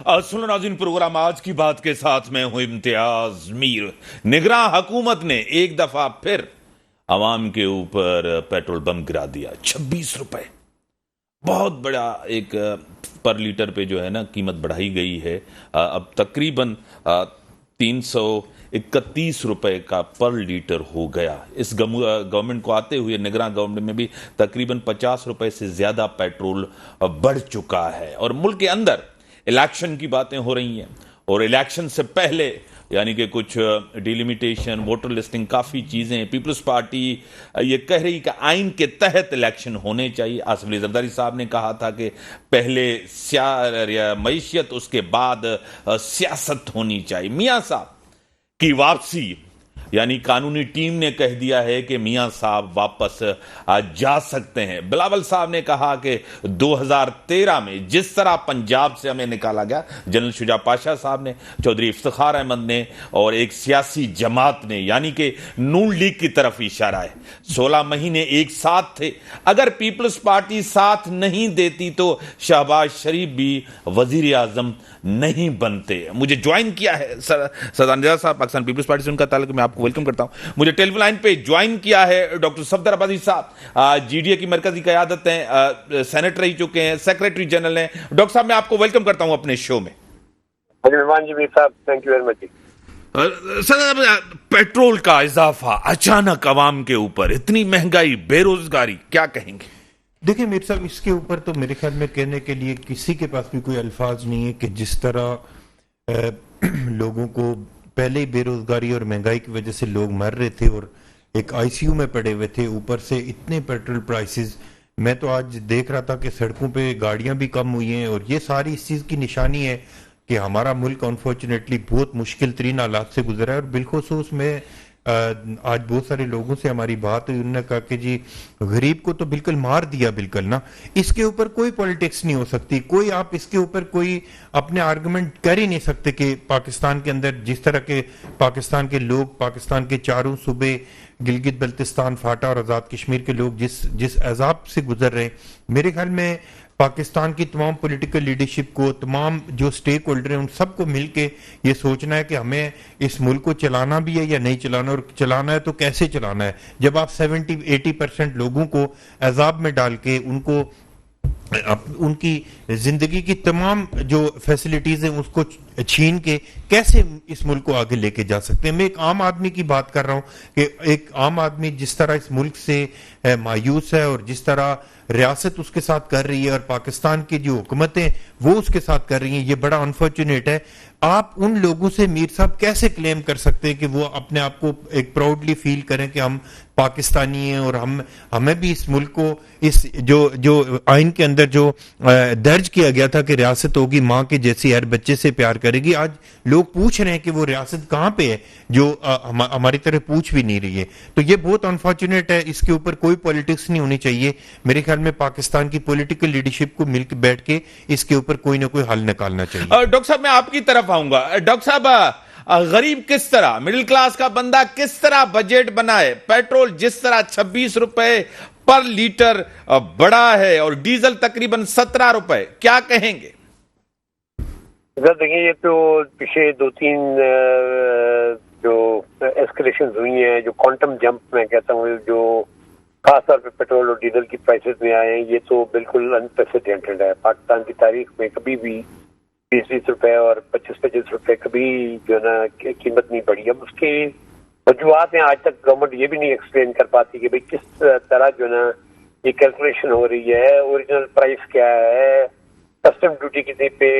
सुनो नाज़रीन, प्रोग्राम आज की बात के साथ मैं हूं इम्तियाज मीर। निगरां हुकूमत ने एक दफा फिर अवाम के ऊपर पेट्रोल बम गिरा दिया। 26 रुपए, बहुत बड़ा एक पर लीटर पे जो है ना कीमत बढ़ाई गई है। अब तकरीबन 331 रुपए का पर लीटर हो गया। इस गवर्नमेंट को आते हुए निगरान गवर्नमेंट में भी तकरीबन 50 रुपए से ज्यादा पेट्रोल बढ़ चुका है। और मुल्क के अंदर इलेक्शन की बातें हो रही हैं और इलेक्शन से पहले यानी कि कुछ डिलिमिटेशन, वोटर लिस्टिंग, काफ़ी चीज़ें पीपल्स पार्टी ये कह रही कि आइन के तहत इलेक्शन होने चाहिए। आसिफ अली जरदारी साहब ने कहा था कि पहले मईशत, उसके बाद सियासत होनी चाहिए। मियाँ साहब की वापसी यानी कानूनी टीम ने कह दिया है कि मियां साहब वापस जा सकते हैं। बिलावल साहब ने कहा कि 2013 में जिस तरह पंजाब से हमें निकाला गया, जनरल शुजा पाशा साहब ने, चौधरी इफ्तिखार अहमद ने और एक सियासी जमात ने यानी कि नून लीग की तरफ इशारा है। 16 महीने एक साथ थे। अगर पीपल्स पार्टी साथ नहीं देती तो शहबाज शरीफ भी वजीर आजम नहीं बनते। मुझे ज्वाइन किया है सदानिया साहब, पाकिस्तान पीपल्स पार्टी से उनका ताल्लुक, मैं आपको वेलकम करता हूं। मुझे टेलीफोन लाइन पे ज्वाइन किया है डॉक्टर सफदर अब्बासी साहब, जीडीए की मरकजी क़यादत हैं, सेनेटर रह चुके हैं, सेक्रेटरी जनरल हैं। डॉक्टर साहब, मैं आपको वेलकम करता हूं अपने शो में। Thank you very much. Sir, petrol का इजाफा अचानक अवाम के ऊपर, इतनी महंगाई, बेरोजगारी, क्या कहेंगे? देखिए मीर साहब, इसके ऊपर तो मेरे ख्याल में कहने के लिए किसी के पास भी कोई अल्फाज नहीं है कि जिस तरह लोगों को पहले ही बेरोजगारी और महंगाई की वजह से लोग मर रहे थे और एक आईसीयू में पड़े हुए थे, ऊपर से इतने पेट्रोल प्राइसेस। मैं तो आज देख रहा था कि सड़कों पे गाड़ियां भी कम हुई हैं और ये सारी इस चीज़ की निशानी है कि हमारा मुल्क अनफॉर्चुनेटली बहुत मुश्किल तरीन हालात से गुजरा है। और बिलखुसूस में आज बहुत सारे लोगों से हमारी बात हुई, उन्होंने कहा कि जी गरीब को तो बिल्कुल मार दिया, बिल्कुल ना, इसके ऊपर कोई पॉलिटिक्स नहीं हो सकती, कोई आप इसके ऊपर कोई अपने आर्गुमेंट कर ही नहीं सकते कि पाकिस्तान के अंदर जिस तरह के पाकिस्तान के लोग, पाकिस्तान के चारों सूबे, गिलगित बल्तिस्तान, फाटा और आज़ाद कश्मीर के लोग जिस अजाब से गुजर रहे, मेरे ख्याल में पाकिस्तान की तमाम पॉलिटिकल लीडरशिप को, तमाम जो स्टेक होल्डर हैं, उन सबको मिलके ये सोचना है कि हमें इस मुल्क को चलाना भी है या नहीं चलाना, और चलाना है तो कैसे चलाना है। जब आप 70-80% लोगों को अजाब में डाल के उनको उनकी जिंदगी की तमाम जो फैसिलिटीज हैं उसको छीन के कैसे इस मुल्क को आगे लेके जा सकते हैं। मैं एक आम आदमी की बात कर रहा हूं कि एक आम आदमी जिस तरह इस मुल्क से मायूस है और जिस तरह रियासत उसके साथ कर रही है और पाकिस्तान की जो हुकूमतें वो उसके साथ कर रही हैं, ये बड़ा अनफॉर्चुनेट है। आप उन लोगों से मीर साहब कैसे क्लेम कर सकते हैं कि वो अपने आप को एक प्राउडली फील करें कि हम पाकिस्तानी हैं और हमें भी इस मुल्क को इस जो आइन के अंदर जो दर्ज किया गया था कि रियासत होगी माँ के जैसी, हर बच्चे से प्यार करेगी, आज लोग पूछ रहे हैं कि वो रियासत कहाँ पे है जो हमारी तरह पूछ भी नहीं रही है। तो ये बहुत अनफॉर्चुनेट है। इसके ऊपर कोई पॉलिटिक्स नहीं होनी चाहिए। मेरे ख्याल में पाकिस्तान की पॉलिटिकल लीडरशिप को मिलकर बैठ के इसके ऊपर कोई ना कोई हल निकालना चाहिए। डॉक्टर साहब, मैं आपकी तरफ आऊंगा। डॉक्टर साहब, गरीब किस तरह, मिडिल क्लास का बंदा किस तरह बजट बनाए? पेट्रोल जिस तरह 26 रुपए पर लीटर बढ़ा है और डीजल तकरीबन 17 रुपए, क्या कहेंगे? सर देखिए, ये तो पिछले 2-3 जो एस्केलेशन हुई हैं, जो क्वांटम जंप मैं कहता हूँ, जो खासतौर पे पेट्रोल और डीजल की प्राइसेस में आए हैं, ये तो बिल्कुल अनप्रेसिडेंटेड है। पाकिस्तान की तारीख में कभी भी 20-20 रुपए और 25-25 रुपए कभी जो है ना कीमत नहीं बढ़ी। अब उसकी वजूहत हैं, आज तक गवर्नमेंट ये भी नहीं एक्सप्लेन कर पाती कि भाई किस तरह जो है ना ये कैलकुलेशन हो रही है, ओरिजिनल प्राइस क्या है, कस्टम ड्यूटी कितने पे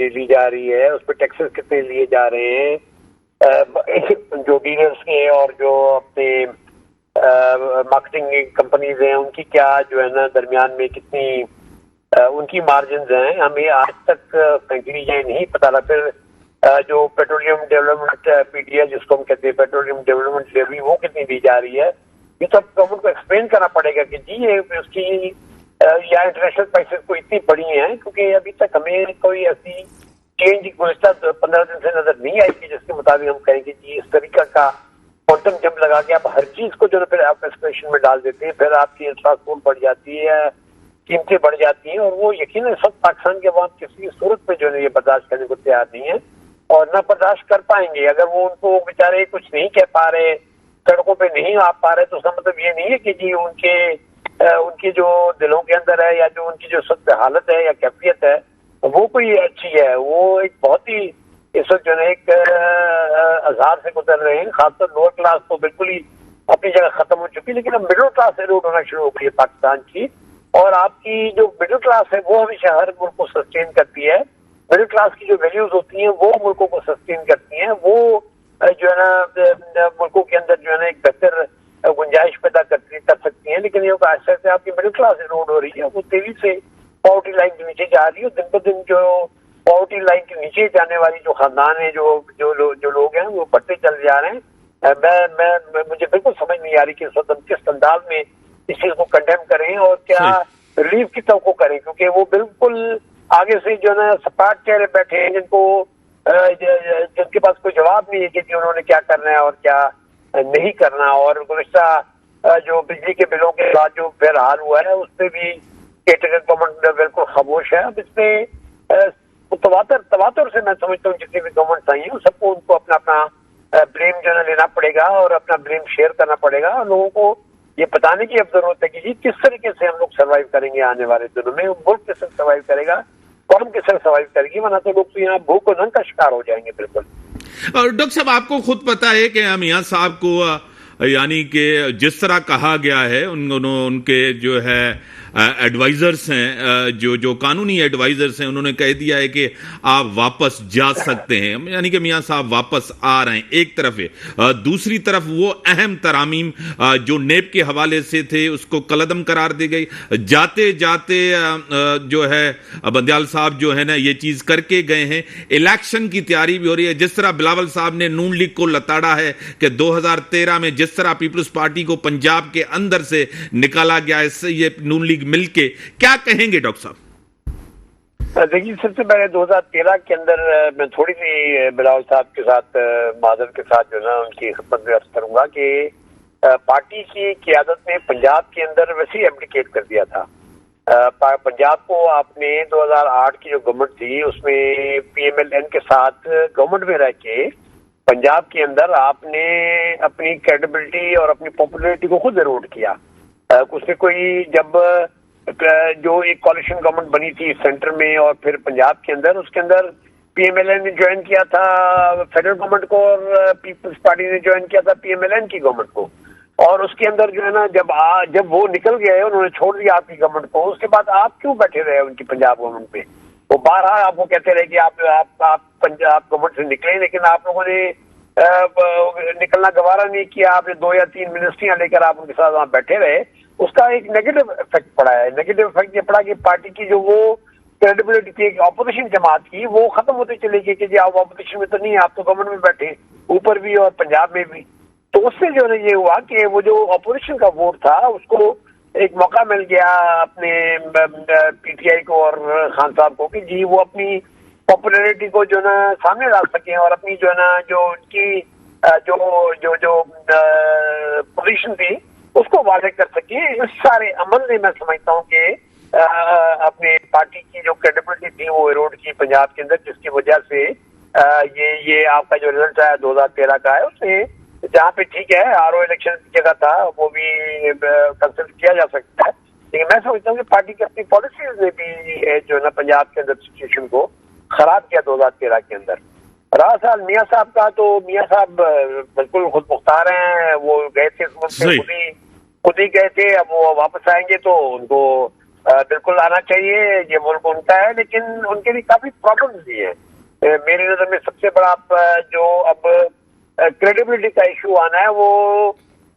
ली जा रही है, उस पर टैक्सेस कितने लिए जा रहे हैं, जो डीलर्स के और जो अपने मार्केटिंग कंपनीज हैं उनकी क्या जो है ना दरमियान में कितनी उनकी मार्जिन हैं, हमें आज तक फ्रेंकली ये नहीं पता लगा। फिर जो पेट्रोलियम डेवलपमेंट पीडीए जिसको हम कहते हैं पेट्रोलियम डेवलपमेंट लेवी, वो कितनी दी जा रही है, ये सब गवर्नमेंट को एक्सप्लेन करना पड़ेगा कि जी ये उसकी या इंटरनेशनल प्राइसेस को इतनी बढ़ी हैं, क्योंकि अभी तक हमें कोई ऐसी चेंज गुज़श्ता 15 दिन से नजर नहीं आई कि जिसके मुताबिक हम कहें कि जी इस तरीका का क्वांटम जंप लगा के आप हर चीज को जो फिर आप एक्सप्रेशन में डाल देते हैं, फिर आपकी इंफ्रास्ट्रक्चर बढ़ जाती है, कीमतें बढ़ जाती हैं, और वो यकीनन सब पाकिस्तान के अवाम किसी सूरत में जो है ये बर्दाश्त करने को तैयार नहीं है और न बर्दाश्त कर पाएंगे। अगर वो उनको बेचारे कुछ नहीं कह पा रहे, सड़कों पे नहीं आ पा रहे, तो उसका मतलब ये नहीं है कि जी उनकी जो दिलों के अंदर है या जो उनकी जो सख्त हालत है या कैफियत है वो कोई अच्छी है। वो एक बहुत ही इस वक्त जो है एक अज़ार से गुजर रहे हैं। खासकर लोअर क्लास तो बिल्कुल ही अपनी जगह खत्म हो चुकी है, लेकिन अब मिडिल क्लास एरोड होना शुरू हो गई है पाकिस्तान की। और आपकी जो मिडिल क्लास है वो हमेशा हर मुल्क को सस्टेन करती है। मिडिल क्लास की जो वैल्यूज होती हैं वो मुल्कों को सस्टेन करती हैं, वो जो है ना मुल्कों के अंदर जो है ना एक बेहतर गुंजाइश पैदा कर सकती है। लेकिन ये आहिस्ता से आपकी मिडिल क्लास एरोड हो रही है, वो तेजी से पॉवर्टी लाइन के नीचे जा रही है। दिन ब दिन जो पॉवर्टी लाइन के नीचे जाने वाली जो खानदान है, जो लोग हैं वो बढ़ते चल जा रहे हैं। मुझे बिल्कुल समझ नहीं आ रही कि इस वक्त हम किस अंदाज में इस चीज को कंडेम करें और क्या रिलीफ की तवक्को करें, क्योंकि वो बिल्कुल आगे से जो है ना सपाट चेहरे बैठे हैं जिनके पास कोई जवाब नहीं है कि उन्होंने क्या करना है और क्या नहीं करना। और गुज़िश्ता जो बिजली के बिलों के बाद जो बहरहाल हुआ है उस पर भी केटगर गवर्नमेंट बिल्कुल खामोश है। अब इसमें तवातर से मैं समझता हूँ जितनी भी गवर्नमेंट आई है सबको उनको अपना अपना ब्लेम जो है लेना पड़ेगा और अपना ब्लेम शेयर करना पड़ेगा। और लोगों को ये बताने की अब जरूरत है कि जी किस तरीके से हम लोग सर्वाइव करेंगे आने वाले दिनों में, मुल्क किस तरह सर्वाइव करेगा, कौम किस तरह सर्वाइव करेगी, वरना तो लोग तो यहाँ भूख और नंग का शिकार हो जाएंगे। बिल्कुल। और डॉक्टर साहब आपको खुद पता है कि मियां साहब को यानी कि जिस तरह कहा गया है उनके जो है एडवाइजर्स हैं, जो कानूनी एडवाइजर्स हैं, उन्होंने कह दिया है कि आप वापस जा सकते हैं, यानी कि मियां साहब वापस आ रहे हैं एक तरफ है। दूसरी तरफ वो अहम तरामीम जो नेब के हवाले से थे उसको कलअदम करार दी गई। जाते जाते जो है बंदयाल साहब जो है ना ये चीज करके गए हैं। इलेक्शन की तैयारी भी हो रही है। जिस तरह बिलावल साहब ने नून लीग को लताड़ा है कि 2013 में जिस तरह पीपल्स पार्टी को पंजाब के अंदर से निकाला गया, इससे ये नून लीग मिलके क्या कहेंगे डॉक्टर साहब? देखिए, सबसे पहले 2013 के अंदर मैं थोड़ी सी बिलावल साहब के साथ माधव के साथ जो ना उनकी खिदमत में अर्ज करूंगा कि पार्टी की क़ियादत ने पंजाब के अंदर वैसे ही एब्डिकेट कर दिया था। पंजाब को आपने 2008 की जो गवर्नमेंट थी उसमें PMLN के साथ गवर्नमेंट में रह के पंजाब के अंदर आपने अपनी क्रेडिबिलिटी और अपनी पॉपुलैरिटी को खुद एरोड किया। उसमें कोई जब जो एक कॉलिशन गवर्नमेंट बनी थी सेंटर में और फिर पंजाब के अंदर, उसके अंदर PMLN ने ज्वाइन किया था फेडरल गवर्नमेंट को और पीपल्स पार्टी ने ज्वाइन किया था PMLN की गवर्नमेंट को। और उसके अंदर जो है ना जब वो निकल गए, उन्होंने छोड़ दिया आपकी गवर्नमेंट को, उसके बाद आप क्यों बैठे रहे उनकी पंजाब गवर्नमेंट पे? वो बारहा आपको कहते रहे कि आप पंजाब गवर्नमेंट से निकले, लेकिन आप लोगों ने निकलना गवारा नहीं किया। आपने 2 या 3 मिनिस्ट्रियां लेकर आप उनके साथ वहां बैठे रहे। उसका एक नेगेटिव इफेक्ट पड़ा है। नेगेटिव इफेक्ट ये पड़ा कि पार्टी की जो वो क्रेडिबिलिटी थी ऑपोजिशन जमात की, वो खत्म होती चली गई कि जी आप ऑपोजिशन में तो नहीं, आप तो गवर्नमेंट में बैठे, ऊपर भी और पंजाब में भी। तो उससे जो है ये हुआ कि वो जो ऑपोजिशन का वोट था उसको एक मौका मिल गया अपने PTI को और खान साहब को कि जी वो अपनी पॉपुलैरिटी को जो ना सामने ला सके और अपनी जो है ना जो उनकी जो पोजीशन थी उसको वादे कर सके। इस सारे अमल ने मैं समझता हूँ कि अपने पार्टी की जो क्रेडिबिलिटी थी वो एरोड की पंजाब के अंदर, जिसकी वजह से ये आपका जो रिजल्ट आया 2013 का है उसमें जहाँ पे ठीक है RO इलेक्शन की जगह था वो भी कंसिडर किया जा सकता है। लेकिन मैं समझता हूँ कि पार्टी की अपनी पॉलिसीज ने भी जो है ना पंजाब के अंदर सिचुएशन को खराब किया 2013 के अंदर। रहा साल मियाँ साहब का, तो मियाँ साहब बिल्कुल खुद मुख्तार हैं। वो गए थे खुद ही गए थे, अब वो वापस आएंगे तो उनको बिल्कुल आना चाहिए, ये मुल्क उनका है। लेकिन उनके लिए काफी प्रॉब्लम्स भी है। मेरी नजर में सबसे बड़ा जो अब क्रेडिबिलिटी का इशू आना है वो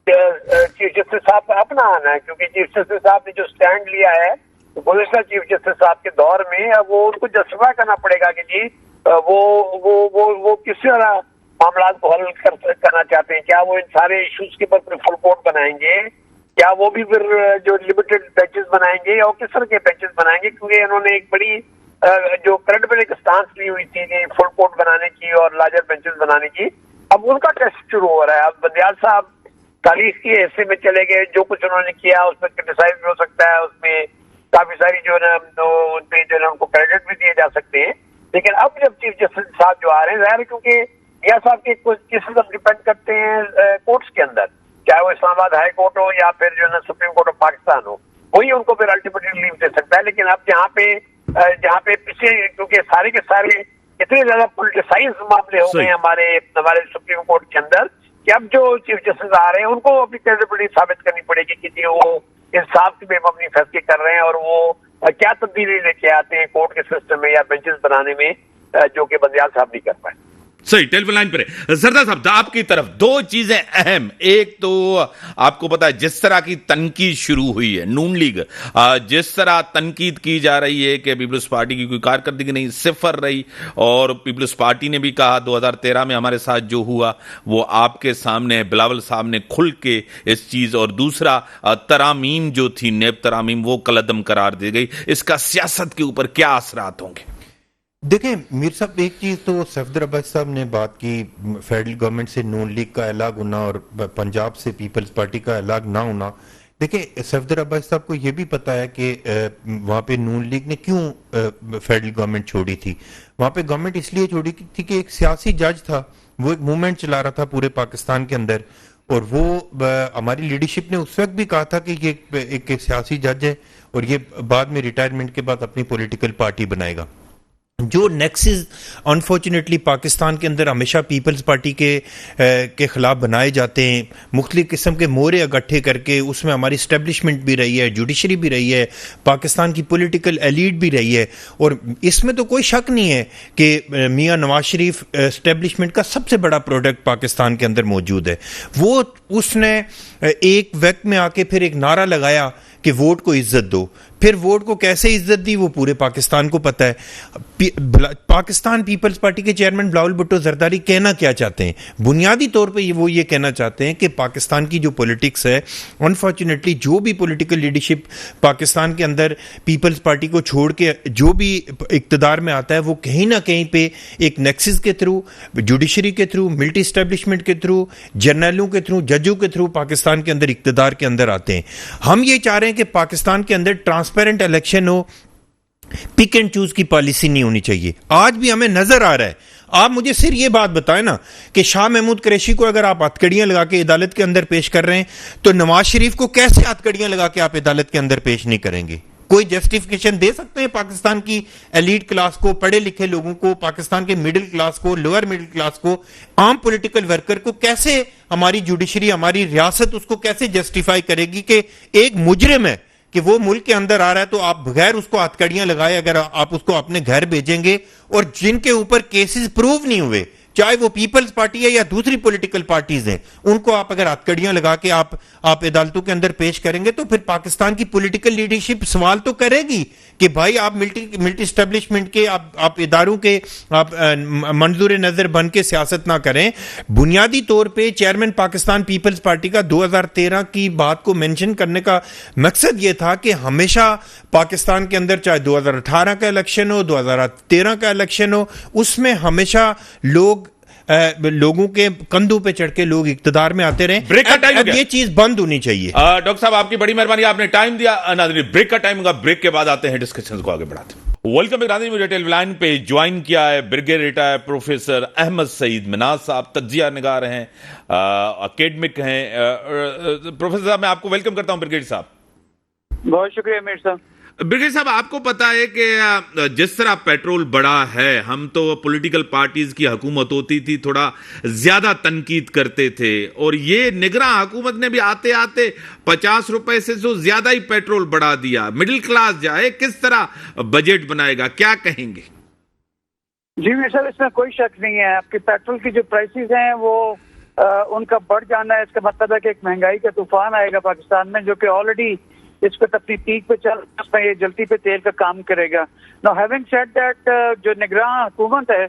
चीफ जस्टिस साहब का अपना आना है, क्योंकि चीफ जस्टिस साहब ने जो स्टैंड लिया है गुज़िश्ता चीफ जस्टिस साहब के दौर में, अब वो उनको जस्टिफाई करना पड़ेगा कि जी वो किस तरह मामला को हल करना चाहते हैं। क्या वो इन सारे इश्यूज के ऊपर फुल कोर्ट बनाएंगे, क्या वो भी फिर जो लिमिटेड बेंचेस बनाएंगे और किस तरह के बेंचेस बनाएंगे? क्योंकि उन्होंने एक बड़ी जो क्रेडिबल एक स्टांस ली हुई थी फुल कोर्ट बनाने की और लार्जर बेंचेस बनाने की, अब उनका टेस्ट शुरू हो रहा है। अब बंदयाल साहब तारीख के हिस्से में चले गए, जो कुछ उन्होंने किया उसमें क्रिटिसाइज भी हो सकता है, उसमें काफी सारी जो है ना उन पे जो है ना उनको क्रेडिट भी दिए जा सकते हैं। लेकिन अब जब चीफ जस्टिस साहब जो आ रहे हैं, ज़ाहिर क्योंकि मियां साहब के कुछ केसेस अब डिपेंड करते हैं कोर्ट्स के अंदर, चाहे वो इस्लामाबाद हाई कोर्ट हो या फिर जो है ना सुप्रीम कोर्ट ऑफ पाकिस्तान हो, वही उनको फिर अल्टीमेटली लीव दे सकता है। लेकिन अब जहाँ पे पीछे क्योंकि सारे के सारे इतने ज्यादा पोलिटिसाइज मामले हो गए हमारे सुप्रीम कोर्ट के अंदर कि अब जो चीफ जस्टिस आ रहे हैं उनको अपनी क्रेडिबिलिटी साबित करनी पड़ेगी कि जी वो इंसाफ की बेमबनी फैसले कर रहे हैं और वो क्या तब्दीली लेके आते हैं कोर्ट के सिस्टम में या बेंचेस बनाने में, जो कि बंदियाल साहब नहीं कर पाए। सही, टेलीफोन लाइन पर है सरदार साहब। आपकी तरफ दो चीजें अहम, एक तो आपको पता है जिस तरह की तनकीद शुरू हुई है, नून लीग जिस तरह तनकीद की जा रही है कि पीपल्स पार्टी की कोई कारकर्दगी नहीं, सिफर रही, और पीपल्स पार्टी ने भी कहा 2013 में हमारे साथ जो हुआ वो आपके सामने, बिलावल साहब ने खुल के इस चीज, और दूसरा तरामीम जो थी, नेब तरामीम, वो कलअदम करार दी गई। इसका सियासत के ऊपर क्या असरात होंगे? देखें मीर साहब, एक चीज तो सफदर अब्बास साहब ने बात की, फेडरल गवर्नमेंट से नून लीग का अलग होना और पंजाब से पीपल्स पार्टी का अलग ना होना। देखें सफदर अब्बास साहब को यह भी पता है कि वहां पे नून लीग ने क्यों फेडरल गवर्नमेंट छोड़ी थी। वहां पे गवर्नमेंट इसलिए छोड़ी थी कि एक सियासी जज था, वो एक मूवमेंट चला रहा था पूरे पाकिस्तान के अंदर, और वो हमारी लीडरशिप ने उस वक्त भी कहा था कि ये एक सियासी जज है और ये बाद में रिटायरमेंट के बाद अपनी पॉलिटिकल पार्टी बनाएगा। जो नेक्सस अनफॉर्चुनेटली पाकिस्तान के अंदर हमेशा पीपल्स पार्टी के खिलाफ बनाए जाते हैं, मुख्तलिफ किस्म के मोहरे इकट्ठे करके, उसमें हमारी स्टैब्लिशमेंट भी रही है, जुडिशरी भी रही है, पाकिस्तान की पॉलिटिकल एलीट भी रही है, और इसमें तो कोई शक नहीं है कि मियां नवाज शरीफ स्टैब्लिशमेंट का सबसे बड़ा प्रोडक्ट पाकिस्तान के अंदर मौजूद है। वो उसने एक वक्त में आके फिर एक नारा लगाया कि वोट को इज्जत दो, फिर वोट को कैसे इज्जत दी वो पूरे पाकिस्तान को पता है। पाकिस्तान पीपल्स पार्टी के चेयरमैन बिलावल भुट्टो जरदारी कहना क्या चाहते हैं? बुनियादी तौर पे वो ये कहना चाहते हैं कि पाकिस्तान की जो पॉलिटिक्स है, अनफॉर्चुनेटली जो भी पॉलिटिकल लीडरशिप पाकिस्तान के अंदर पीपल्स पार्टी को छोड़ के जो भी इक्तदार में आता है, वो कहीं ना कहीं पे एक नेक्सिस के थ्रू, जुडिशरी के थ्रू, मिलिट्री एस्टेब्लिशमेंट के थ्रू, जर्नलों के थ्रू, जजों के थ्रू पाकिस्तान के अंदर इक्तदार के अंदर आते हैं। हम ये चाह रहे हैं कि पाकिस्तान के अंदर ट्रांसपेरेंट इलेक्शन हो, पिक एंड चूज की पॉलिसी नहीं होनी चाहिए। आज भी हमें नजर आ रहा है। आप मुझे सिर्फ ये बात बताएं ना कि शाह महमूद कुरैशी को अगर आप हथकड़ियां लगा के अदालत के अंदर पेश कर रहे हैं, तो नवाज शरीफ को कैसे हथकड़ियां लगा के आप अदालत के अंदर पेश नहीं करेंगे? कोई जस्टिफिकेशन दे सकते हैं पाकिस्तान की एलीट क्लास को, पढ़े लिखे लोगों को, पाकिस्तान के मिडिल क्लास को, लोअर मिडिल क्लास को, आम पॉलिटिकल वर्कर को? कैसे हमारी जुडिशरी, हमारी रियासत उसको कैसे जस्टिफाई करेगी कि एक मुजरिम है कि वो मुल्क के अंदर आ रहा है, तो आप बगैर उसको हथकड़ियां लगाए अगर आप उसको अपने घर भेजेंगे, और जिनके ऊपर केसेस प्रूव नहीं हुए, चाहे वो पीपल्स पार्टी है या दूसरी पॉलिटिकल पार्टीज हैं, उनको आप अगर हथकड़ियां लगा के आप अदालतों के अंदर पेश करेंगे, तो फिर पाकिस्तान की पॉलिटिकल लीडरशिप सवाल तो करेगी कि भाई आप मिलिट्री एस्टेब्लिशमेंट के, आप इदारों के आप मंजूर नजर बन के सियासत ना करें। बुनियादी तौर पे चेयरमैन पाकिस्तान पीपल्स पार्टी का 2013 की बात को मेंशन करने का मकसद ये था कि हमेशा पाकिस्तान के अंदर, चाहे 2018 का इलेक्शन हो, 2013 का इलेक्शन हो, उसमें हमेशा लोगों के कंधों पे चढ़ के लोग इक्तदार में आते रहे। ब्रेक का टाइम, अब ये चीज बंद होनी चाहिए। डॉक्टर साहब आपकी बड़ी मेहरबानी, आपने टाइम दिया। नाज़रीन ब्रेक का टाइम होगा, ब्रेक के बाद आते हैं, डिस्कशन को आगे बढ़ाते हैं। वेलकम नाज़रीन, मुझे टेलीलाइन पे ज्वाइन किया है brigade retire professor Ahmad Saeed Minaj साहब, तज्जिया निगार हैं, अकेडमिक हैं। प्रोफेसर साहब मैं आपको वेलकम करता हूं। ब्रिगेड साहब बहुत शुक्रिया मीर साहब। ब्रिगेड साहब आपको पता है कि जिस तरह पेट्रोल बढ़ा है, हम तो पॉलिटिकल पार्टीज की हुकूमत होती थी थोड़ा ज्यादा तनकीद करते थे, और ये निगरान हुकूमत ने भी आते आते 50 रुपए से जो ज्यादा ही पेट्रोल बढ़ा दिया। मिडिल क्लास जाए, किस तरह बजट बनाएगा, क्या कहेंगे? जी मीर साहब, इसमें कोई शक नहीं है। आपके पेट्रोल की जो प्राइसेस हैं वो उनका बढ़ जाना है, इसका मतलब है कि एक महंगाई का तूफान आएगा पाकिस्तान में, जो कि ऑलरेडी इस पर अपनी पीक पे चल, उसमें ये जल्दी पे तेल का काम करेगा। नाउ हैविंग सेड दैट, जो निगरान हुकूमत है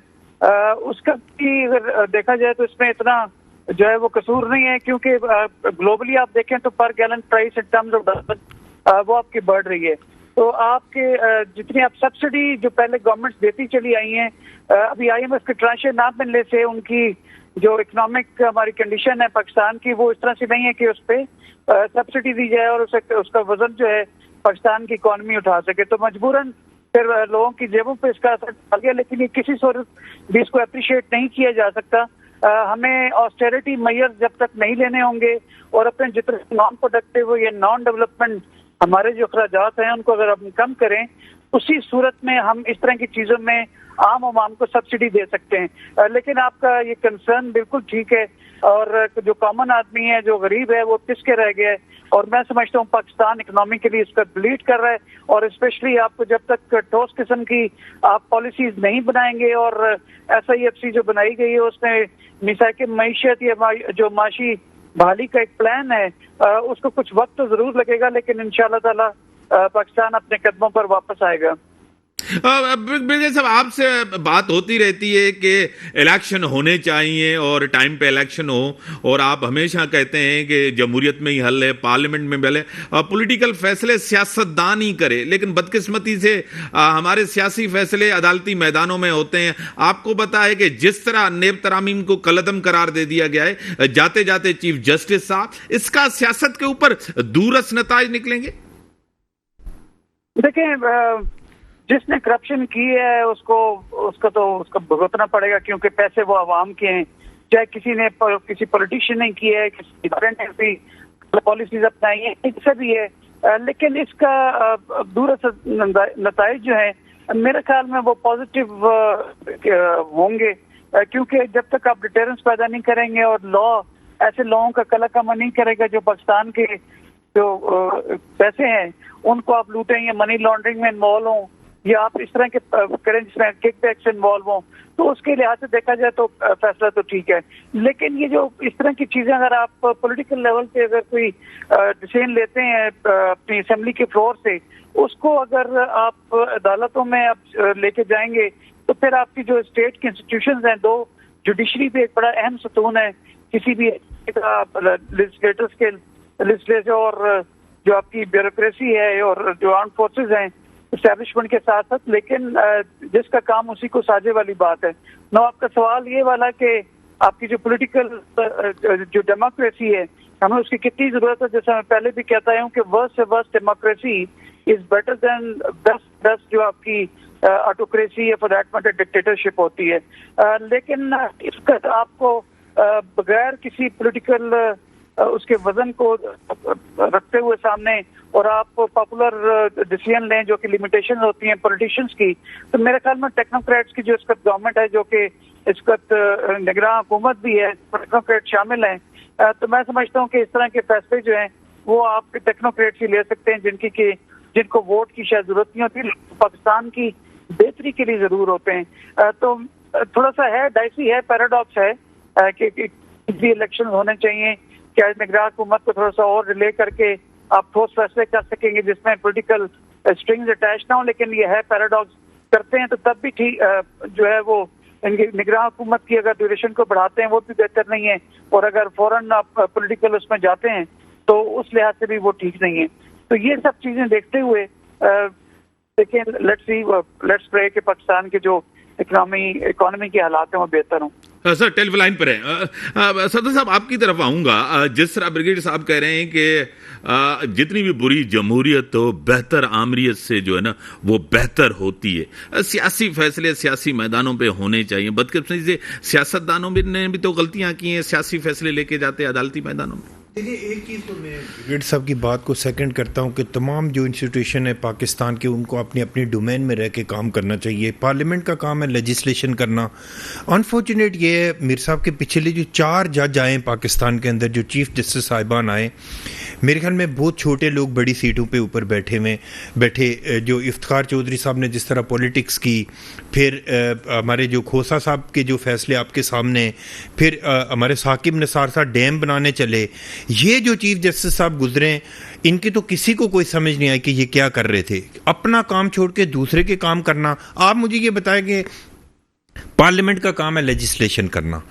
उसका भी अगर देखा जाए तो इसमें इतना जो है वो कसूर नहीं है, क्योंकि ग्लोबली आप देखें तो पर gallon price in terms of वो आपकी बढ़ रही है। तो आपके जितनी आप सब्सिडी जो पहले गवर्नमेंट्स देती चली आई हैं, अभी IMF के ट्रांशे ना मिलने से उनकी जो इकोनॉमिक हमारी कंडीशन है पाकिस्तान की, वो इस तरह से नहीं है कि उस पर सब्सिडी दी जाए और उसका वजन जो है पाकिस्तान की इकॉनमी उठा सके। तो मजबूरन फिर लोगों की जेबों पे इसका असर डाल गया, लेकिन ये किसी सूरत भी इसको अप्रिशिएट नहीं किया जा सकता। हमें ऑस्टेरिटी मेजर्स जब तक नहीं लेने होंगे और अपने जितने नॉन प्रोडक्टिव या नॉन डेवलपमेंट हमारे जो अखराजात हैं उनको अगर हम कम करें, उसी सूरत में हम इस तरह की चीजों में आम आवाम को सब्सिडी दे सकते हैं। लेकिन आपका ये कंसर्न बिल्कुल ठीक है, और जो कॉमन आदमी है, जो गरीब है, वो पिसके रह गया है। और मैं समझता हूँ पाकिस्तान इकोनॉमिकली इसका ब्लीड कर रहा है, और स्पेशली आपको जब तक ठोस किस्म की आप पॉलिसीज नहीं बनाएंगे, और SIFC जो बनाई गई है उसमें मिसाके मईशत या जो माशी बहाली का एक प्लान है, उसको कुछ वक्त तो जरूर लगेगा, लेकिन इंशाल्लाह ताला पाकिस्तान अपने कदमों पर वापस आएगा। बिल्कुल साहब, आपसे बात होती रहती है कि इलेक्शन होने चाहिए और टाइम पे इलेक्शन हो, और आप हमेशा कहते हैं कि जमहूरियत में ही हल है, पार्लियामेंट में हल है, पॉलिटिकल फैसले सियासतदान ही करे। लेकिन बदकिस्मती से हमारे सियासी फैसले अदालती मैदानों में होते हैं। आपको पता है कि जिस तरह नेब तरामीम को कलअदम करार दे दिया गया है जाते जाते चीफ जस्टिस साहब, इसका सियासत के ऊपर दूरस नताइज निकलेंगे? देखें, जिसने करप्शन की है उसको भुगतना पड़ेगा, क्योंकि पैसे वो आवाम के हैं। चाहे किसी पॉलिटिशियन ने किया है, किसी इदारे ने भी पॉलिसीज अपनाई है, इससे भी है। लेकिन इसका दूरअसर नताइज जो है मेरे ख्याल में वो पॉजिटिव होंगे, क्योंकि जब तक आप डिटेरेंस पैदा नहीं करेंगे और लॉ ऐसे लोगों का कलाकमा नहीं करेगा जो पाकिस्तान के जो पैसे हैं उनको आप लूटें या मनी लॉन्ड्रिंग में इन्वॉल्व हों, या आप इस तरह के करें जिसमें किक बैक से इन्वॉल्व हों, तो उसके लिहाज से देखा जाए तो फैसला तो ठीक है। लेकिन ये जो इस तरह की चीजें अगर आप पॉलिटिकल लेवल पे अगर कोई डिसीजन लेते हैं अपनी असेंबली के फ्लोर से, उसको अगर आप अदालतों में आप लेके जाएंगे तो फिर आपकी जो स्टेट की इंस्टीट्यूशंस हैं, दो जुडिशरी भी एक बड़ा अहम सतून है किसी भी लेजिस्लेटर्स के लेजिस्लेचर, और जो आपकी ब्यूरोक्रेसी है और जो आर्म फोर्सेस हैं एस्टैब्लिशमेंट के साथ साथ, लेकिन जिसका काम उसी को साझे वाली बात है। नो, आपका सवाल ये वाला कि आपकी जो पॉलिटिकल जो डेमोक्रेसी है हमें उसकी कितनी जरूरत है। जैसा मैं पहले भी कहता हूँ कि वर्स्ट से worst democracy is better than best जो आपकी ऑटोक्रेसी या फॉर दैट मैटर डिक्टेटरशिप होती है। लेकिन इसका आपको बगैर किसी पॉलिटिकल उसके वजन को रखते हुए सामने और आप पॉपुलर डिसीजन लें जो कि लिमिटेशन होती हैं पॉलिटिशियंस की, तो मेरे ख्याल में टेक्नोक्रेट्स की जो इस वक्त गवर्नमेंट है, जो कि इस वक्त निगरान हुकूमत भी है, टेक्नोक्रेट शामिल हैं, तो मैं समझता हूँ कि इस तरह के फैसले जो हैं वो आप टेक्नोक्रेट्स ही ले सकते हैं जिनको वोट की शायद जरूरत नहीं होती, पाकिस्तान की बेहतरी के लिए जरूर होते हैं। तो थोड़ा सा है, डाइसी है, पैराडॉक्स है कि भी इलेक्शन होने चाहिए, क्या निगरान हुकूमत को थोड़ा सा और रिले करके आप ठोस फैसले कर सकेंगे जिसमें पॉलिटिकल स्ट्रिंग्स अटैच ना हो। लेकिन ये है पैराडॉक्स, करते हैं तो तब भी ठीक जो है वो इनकी निगरान हुकूमत की अगर ड्यूरेशन को बढ़ाते हैं वो भी बेहतर नहीं है, और अगर फौरन आप पॉलिटिकल उसमें जाते हैं तो उस लिहाज से भी वो ठीक नहीं है। तो ये सब चीजें देखते हुए लेकिन लेट्स प्रे कि पाकिस्तान के जो इकोनॉमी के हालात हैं वो बेहतर हों। सर टेलीफोन लाइन पर है। सदर साहब, आपकी तरफ आऊंगा। जिस तरह ब्रिगेड साहब कह रहे हैं कि जितनी भी बुरी जमहूरियत हो बेहतर आमरीत से जो है ना वो बेहतर होती है। सियासी फैसले सियासी मैदानों पे होने चाहिए। बदकिस्मती से सियासतदानों ने भी तो गलतियां की हैं, सियासी फैसले लेके जाते अदालती मैदानों में। देखिए, एक चीज़ तो मैं ब्रिगेड साहब की बात को सेकंड करता हूं कि तमाम जो इंस्टीट्यूशन है पाकिस्तान के उनको अपनी अपनी डोमेन में रह के काम करना चाहिए। पार्लियामेंट का काम है लेजिस्लेशन करना। अनफॉर्चुनेट ये है मीर साहब के पिछले जो 4 जज आए पाकिस्तान के अंदर, जो चीफ जस्टिस साहिबान आए, मेरे ख्याल में बहुत छोटे लोग बड़ी सीटों पे ऊपर बैठे जो इफ्तिखार चौधरी साहब ने जिस तरह पॉलिटिक्स की, फिर हमारे जो खोसा साहब के जो फैसले आपके सामने, फिर हमारे साकिब निसार साहब डैम बनाने चले, ये जो चीफ जस्टिस साहब गुजरे इनकी तो किसी को कोई समझ नहीं आई कि ये क्या कर रहे थे। अपना काम छोड़ के दूसरे के काम करना। आप मुझे ये बताएं कि पार्लियामेंट का काम है लेजिस्लेशन करना,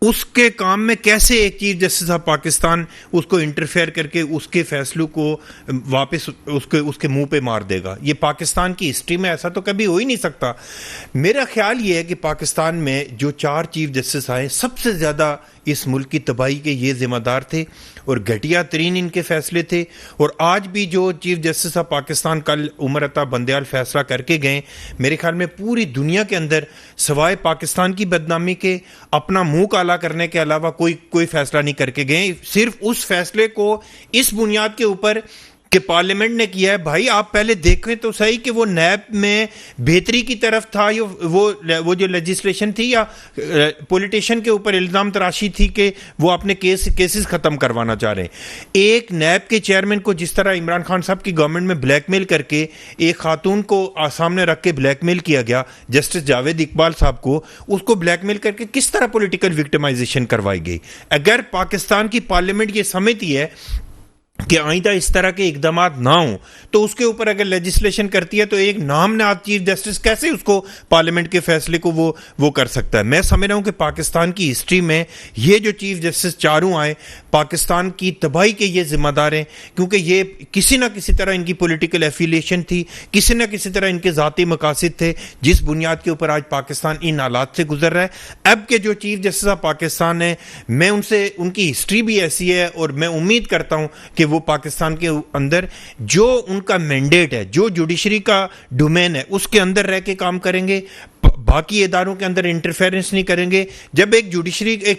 उसके काम में कैसे एक चीफ जस्टिस साहब पाकिस्तान उसको इंटरफेयर करके उसके फैसलों को वापस उसके मुंह पे मार देगा? ये पाकिस्तान की हिस्ट्री में ऐसा तो कभी हो ही नहीं सकता। मेरा ख्याल ये है कि पाकिस्तान में जो 4 चीफ जस्टिस आए सबसे ज़्यादा इस मुल्क की तबाही के ये जिम्मेदार थे और घटिया तरीन इनके फैसले थे। और आज भी जो चीफ जस्टिस ऑफ पाकिस्तान कल उमर अता बंदयाल फैसला करके गए, मेरे ख्याल में पूरी दुनिया के अंदर सवाए पाकिस्तान की बदनामी के, अपना मुंह काला करने के अलावा कोई फैसला नहीं करके गए। सिर्फ उस फैसले को इस बुनियाद के ऊपर कि पार्लियामेंट ने किया है, भाई आप पहले देखें तो सही कि वो नैब में बेहतरी की तरफ था, वो जो लेजिस्लेशन थी, या पॉलिटिशियन के ऊपर इल्जाम तराशी थी कि वो अपने केसेस खत्म करवाना चाह रहे हैं। एक नैब के चेयरमैन को जिस तरह इमरान खान साहब की गवर्नमेंट में ब्लैकमेल करके एक खातून को सामने रख के ब्लैकमेल किया गया, जस्टिस जावेद इकबाल साहब को, उसको ब्लैकमेल करके किस तरह पॉलिटिकल विक्टिमाइजेशन करवाई गई। अगर पाकिस्तान की पार्लियामेंट ये समझती है कि आइंदा इस तरह के इकदाम ना हो, तो उसके ऊपर अगर लेजिस्लेशन करती है तो एक नाम नाद चीफ जस्टिस कैसे उसको पार्लियामेंट के फैसले को वो कर सकता है। मैं समझ रहा हूं कि पाकिस्तान की हिस्ट्री में ये जो चीफ जस्टिस चारों आए, पाकिस्तान की तबाही के ये जिम्मेदार हैं, क्योंकि ये किसी ना किसी तरह इनकी पॉलिटिकल एफिलिएशन थी, किसी ना किसी तरह इनके ज़ाती मकासद थे, जिस बुनियाद के ऊपर आज पाकिस्तान इन हालात से गुजर रहा है। अब के जो चीफ जस्टिस ऑफ पाकिस्तान है, मैं उनसे, उनकी हिस्ट्री भी ऐसी है और मैं उम्मीद करता हूं कि वो पाकिस्तान के अंदर जो उनका मैंडेट है, जो जुडिशरी का डोमेन है, उसके अंदर रह के काम करेंगे, बाकी इदारों के अंदर इंटरफेरेंस नहीं करेंगे। जब एक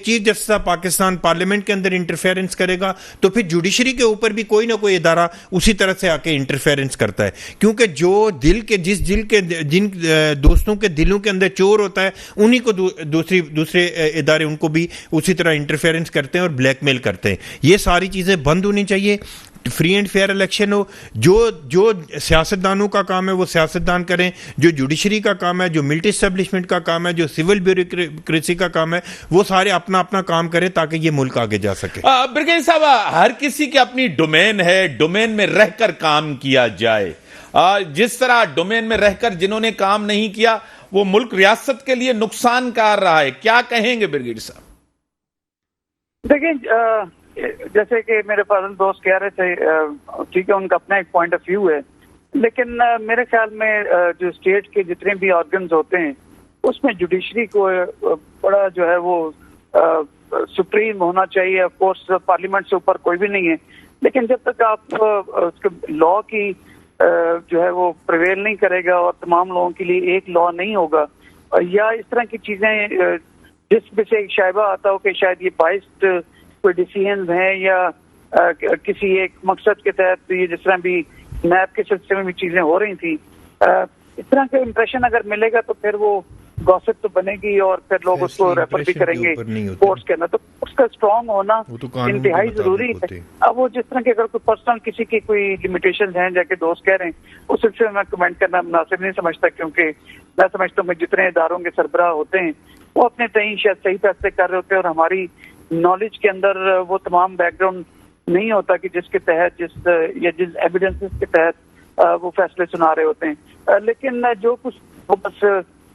chief justice of Pakistan parliament के अंदर इंटरफेरेंस करेगा तो फिर जुडिशरी के ऊपर भी कोई ना कोई इदारा उसी तरह से आके इंटरफेरेंस करता है, क्योंकि जिन दोस्तों के दिलों के अंदर चोर होता है, उन्हीं को दूसरे इदारे उनको भी उसी तरह इंटरफेरेंस करते हैं और ब्लैकमेल करते हैं। ये सारी चीजें बंद होनी चाहिए, फ्री एंड फेयर इलेक्शन हो। जो सियासतदानों का काम है वो सियासतदान करें, जो जुडिशरी का काम है, जो मिलिट्री एस्टेब्लिशमेंट का काम है, जो सिविल ब्यूरोक्रेसी का काम है, वो सारे अपना अपना काम करें ताकि ये मुल्क आगे जा सके। ब्रिगेडियर साहब, हर किसी की अपनी डोमेन है, डोमेन में रहकर काम किया जाए। जिस तरह डोमेन में रहकर जिन्होंने काम नहीं किया, वो मुल्क रियासत के लिए नुकसानकार रहा है, क्या कहेंगे ब्रिगेडियर साहब? देखिए, जैसे कि मेरे फादर दोस्त कह रहे थे, ठीक है, उनका अपना एक पॉइंट ऑफ व्यू है, लेकिन मेरे ख्याल में जो स्टेट के जितने भी ऑर्गन्स होते हैं उसमें जुडिशरी को बड़ा जो है वो सुप्रीम होना चाहिए। ऑफ कोर्स पार्लियामेंट से ऊपर कोई भी नहीं है, लेकिन जब तक आप लॉ की जो है वो प्रिवेल नहीं करेगा और तमाम लोगों के लिए एक लॉ नहीं होगा, या इस तरह की चीजें जिसमें से एक शायबा आता हो कि शायद ये बाइस्ड कोई डिसीजन है या किसी एक मकसद के तहत ये जिस तरह भी नैब के सिलसिले में भी चीजें हो रही थी, इस तरह का इंप्रेशन अगर मिलेगा तो फिर वो गॉसिप तो बनेगी और फिर लोग उसको रेफर भी करेंगे कोर्ट्स के अंदर। तो उसका स्ट्रांग होना इंतहाई जरूरी है। अब वो जिस तरह के अगर कोई पर्सनल किसी की कोई लिमिटेशन हैं, जाके दोस्त कह रहे हैं, उस सिलसिले में कमेंट करना मुनासिब नहीं समझता, क्योंकि मैं समझता हूँ जितने इदारों के सरबराह होते हैं वो अपने तय शायद सही फैसले कर रहे होते हैं और हमारी नॉलेज के अंदर वो तमाम बैकग्राउंड नहीं होता कि जिसके तहत जिस एविडेंसेस के तहत वो फैसले सुना रहे होते हैं। लेकिन जो कुछ वो बस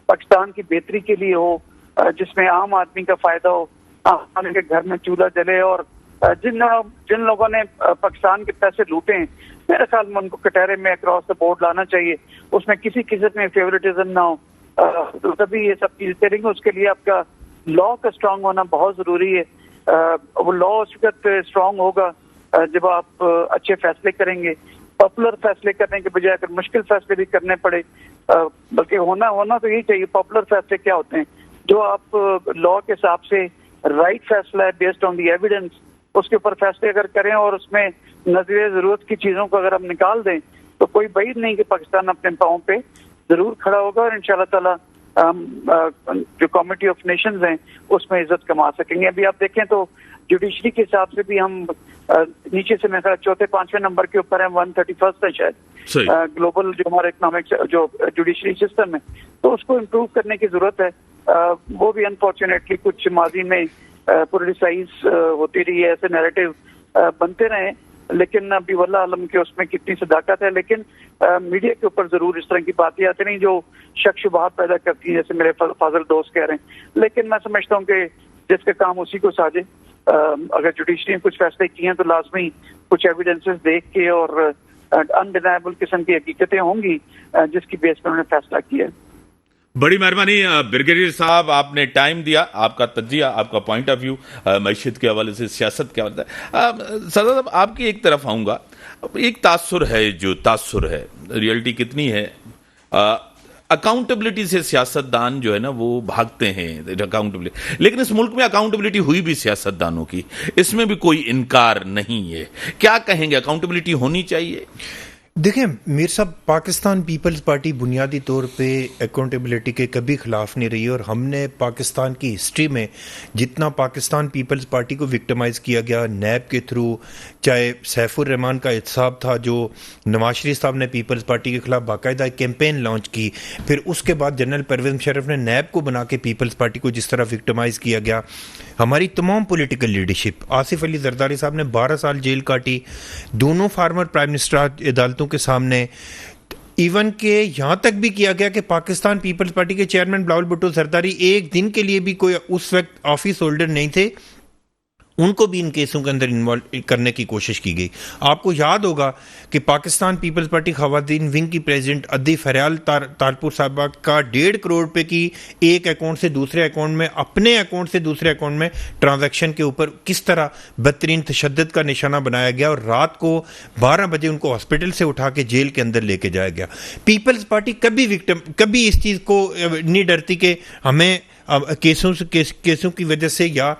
पाकिस्तान की बेहतरी के लिए हो, जिसमें आम आदमी का फायदा हो, आम आदमी के घर में चूल्हा जले, और जिन लोगों ने पाकिस्तान के पैसे लूटे हैं, मेरे ख्याल में उनको कटहरे में अक्रॉस द बोर्ड लाना चाहिए, उसमें किसी किस्म में फेवरेटिज्म ना हो, तो तभी ये सब चीजें करेंगे। उसके लिए आपका लॉ का स्ट्रांग होना बहुत जरूरी है। वो लॉ उस वक्त स्ट्रांग होगा जब आप अच्छे फैसले करेंगे, पॉपुलर फैसले करने के बजाय अगर मुश्किल फैसले भी करने पड़े, बल्कि होना तो यही चाहिए। पॉपुलर फैसले क्या होते हैं? जो आप लॉ के हिसाब से राइट फैसला है बेस्ड ऑन दी एविडेंस, उसके ऊपर फैसले अगर करें और उसमें नजरिए जरूरत की चीजों को अगर हम निकाल दें तो कोई बईद नहीं कि पाकिस्तान अपने पाँव पे जरूर खड़ा होगा और इंशाल्लाह ताला जो कमिटी ऑफ नेशंस हैं उसमें इज्जत कमा सकेंगे। अभी आप देखें तो जुडिशरी के हिसाब से भी हम नीचे से मेरे चौथे पांचवें नंबर के ऊपर है, 131 है शायद ग्लोबल जो हमारा इकोनॉमिक जो जुडिशरी सिस्टम है, तो उसको इम्प्रूव करने की जरूरत है। वो भी अनफॉर्चुनेटली कुछ माजी में पोलिटिसाइज होती रही है, ऐसे नैरेटिव बनते रहे, लेकिन अभी वल्लाह आलम के उसमें कितनी सदाकत है। लेकिन मीडिया के ऊपर जरूर इस तरह की बातें आती नहीं जो शक शुबहात पैदा करती है, जैसे मेरे फाजिल दोस्त कह रहे हैं। लेकिन मैं समझता हूँ कि जिसका काम उसी को साजे। अगर जुडिशरी ने कुछ फैसले किए हैं तो लाजमी कुछ एविडेंसेस देख के और अनडिनाइबल किस्म की हकीकतें होंगी जिसकी बेस पर उन्होंने फैसला किया है। बड़ी मेहरबानी ब्रिगेडियर साहब, आपने टाइम दिया, आपका तजिया, आपका पॉइंट ऑफ व्यू मईशत के हवाले से, सियासत के हवाले से। सदा साहब, आपकी एक तरफ आऊंगा। एक तासुर है, जो तासुर है, रियलिटी कितनी है, अकाउंटेबिलिटी से सियासतदान जो है ना वो भागते हैं, अकाउंटेबिलिटी। लेकिन इस मुल्क में अकाउंटेबिलिटी हुई भी सियासतदानों की, इसमें भी कोई इनकार नहीं है। क्या कहेंगे, अकाउंटेबिलिटी होनी चाहिए? देखें मीर साहब, पाकिस्तान पीपल्स पार्टी बुनियादी तौर पे अकाउंटेबिलिटी के कभी खिलाफ नहीं रही, और हमने पाकिस्तान की हिस्ट्री में जितना पाकिस्तान पीपल्स पार्टी को विक्टिमाइज़ किया गया नैब के थ्रू, चाहे सैफुर रहमान का एहतसाब था जो नवाज शरीफ साहब ने पीपल्स पार्टी के खिलाफ बाकायदा एक कैंपेन लॉन्च की, फिर उसके बाद जनरल परवेज़ मुशर्रफ ने नैब को बना के पीपल्स पार्टी को जिस तरह विक्टिमाइज़ किया गया, हमारी तमाम पॉलिटिकल लीडरशिप, आसिफ अली जरदारी साहब ने 12 साल जेल काटी, दोनों फार्मर प्राइम मिनिस्टर अदालतों के सामने, इवन के यहां तक भी किया गया कि पाकिस्तान पीपल्स पार्टी के चेयरमैन बिलावल भुट्टो जरदारी एक दिन के लिए भी कोई उस वक्त ऑफिस होल्डर नहीं थे, उनको भी इन केसों के अंदर इन्वॉल्व करने की कोशिश की गई। आपको याद होगा कि पाकिस्तान पीपल्स पार्टी खवातीन विंग की प्रेसिडेंट अद्दी फरियाल तालपुर साहबा का 1.5 करोड़ रुपए की एक अकाउंट से दूसरे अकाउंट में, अपने अकाउंट से दूसरे अकाउंट में ट्रांजैक्शन के ऊपर किस तरह बदतरीन तशद्दुद का निशाना बनाया गया, और रात को 12 बजे उनको हॉस्पिटल से उठा के जेल के अंदर लेके जाया गया। पीपल्स पार्टी कभी इस चीज़ को नहीं डरती कि हमें केसों की वजह से या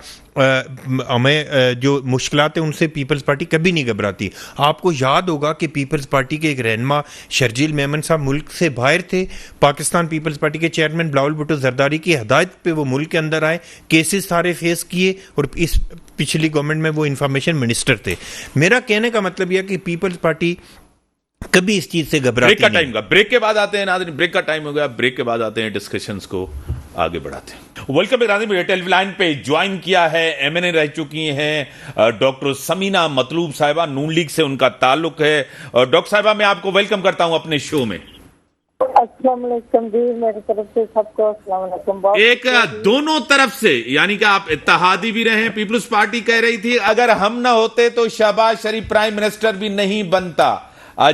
हमें जो मुश्किलात है उनसे पीपल्स पार्टी कभी नहीं घबराती। आपको याद होगा कि पीपल्स पार्टी के एक रहनुमा शर्जील मेमन साहब मुल्क से बाहर थे, पाकिस्तान पीपल्स पार्टी के चेयरमैन बिलावल भुट्टो जरदारी की हदायत पे वो मुल्क के अंदर आए, केसेस सारे फेस किए, और इस पिछली गवर्नमेंट में वो इंफॉर्मेशन मिनिस्टर थे। मेरा कहने का मतलब यह कि पीपल्स पार्टी कभी इस चीज से घबराती ब्रेक का टाइम का, ब्रेक के बाद आते हैं नाज़रीन, ब्रेक का टाइम हो गया, ब्रेक के बाद आते हैं, डिस्कशंस को आगे बढ़ाते हैं। वेलकम नाज़रीन, टेलीविजन लाइन पे ज्वाइन किया है, एमएनए रह चुकी हैं डॉक्टर समीना मतलूब साहिबा, नून लीग से उनका ताल्लुक है। डॉक्टर साहिबा, मैं आपको वेलकम करता हूं अपने शो में। अस्सलाम वालेकुम जी, मेरी तरफ से सबको अस्सलाम वालेकुम। एक दोनों तरफ से, यानी कि आप इत्तेहादी भी रहे हैं, पीपल्स पार्टी कह रही थी अगर हम ना होते तो शहबाज शरीफ प्राइम मिनिस्टर भी नहीं बनता।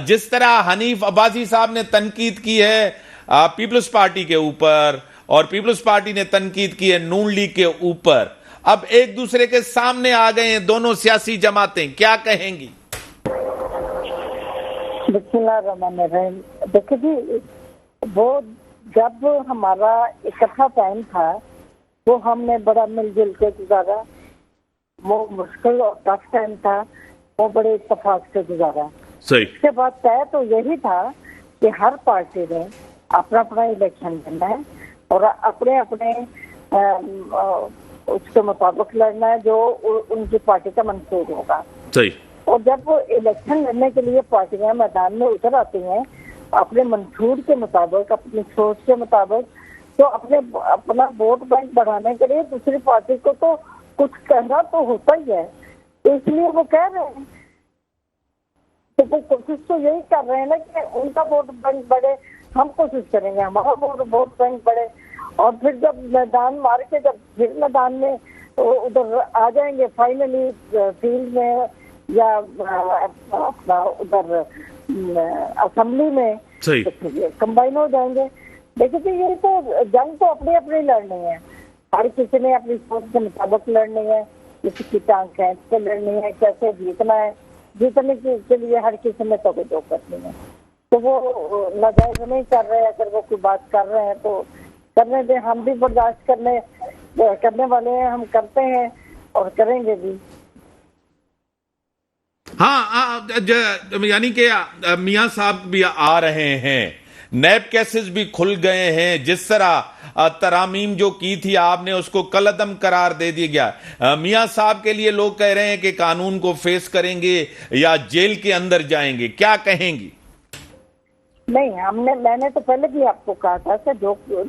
जिस तरह हनीफ अब्बासी साहब ने तनकीद की है पीपल्स पार्टी के ऊपर, और पीपल्स पार्टी ने तनकीद की है नून लीग के ऊपर, अब एक दूसरे के सामने आ गए हैं दोनों सियासी जमातें, क्या कहेंगी? बिस्मिल्लाहिर्रहमानिर्रहीम। देखिए जी, वो जब हमारा इकट्ठा टाइम था वो हमने बड़ा मिलजुल के गुजारा, वो मुश्किल और टफ टाइम था, वो बड़े इत्तेफाक से गुजारा। सही। इसके बाद तय तो यही था कि हर पार्टी ने अपना अपना इलेक्शन करना है और अपने अपने उसके मुताबिक लड़ना है जो उनकी पार्टी का मंसूर होगा। सही। और जब वो इलेक्शन लड़ने के लिए पार्टियां मैदान में उतर आती हैं अपने मंसूर के मुताबिक, अपनी सोच के मुताबिक, तो अपना वोट बैंक बढ़ाने के लिए दूसरी पार्टी को तो कुछ कहना तो होता ही है, तो इसलिए वो कह रहे हैं। तो वो कोशिश तो यही कर रहे हैं ना कि उनका वोट बैंक बढ़े, हम कोशिश करेंगे हमारा वोट बैंक बढ़े, और फिर जब मैदान मार के जब फिर मैदान में उधर आ जाएंगे फाइनली फील्ड में या अपना उधर असेंबली में कंबाइन हो जाएंगे। देखिए यही तो जंग तो अपनी अपनी लड़नी है, हर किसी ने अपनी सोच के मुताबिक लड़नी है, किसी की टांग खींच के लड़नी है, कैसे जीतना है, जीतने के लिए हर किसी में तो जो करनी है। तो वो नाजायज नहीं कर रहे हैं, अगर वो कोई बात कर रहे हैं तो करने दें, हम भी बर्दाश्त करने वाले हैं, हम करते हैं और करेंगे भी। हाँ, यानी कि मियां साहब भी आ रहे हैं, नैब केसेस भी खुल गए हैं, जिस तरह तरामीम जो की थी आपने उसको कलअदम करार दे दिया गया। मियां साहब के लिए लोग कह रहे हैं कि कानून को फेस करेंगे या जेल के अंदर जाएंगे, क्या कहेंगी? नहीं, मैंने तो पहले भी आपको कहा था कि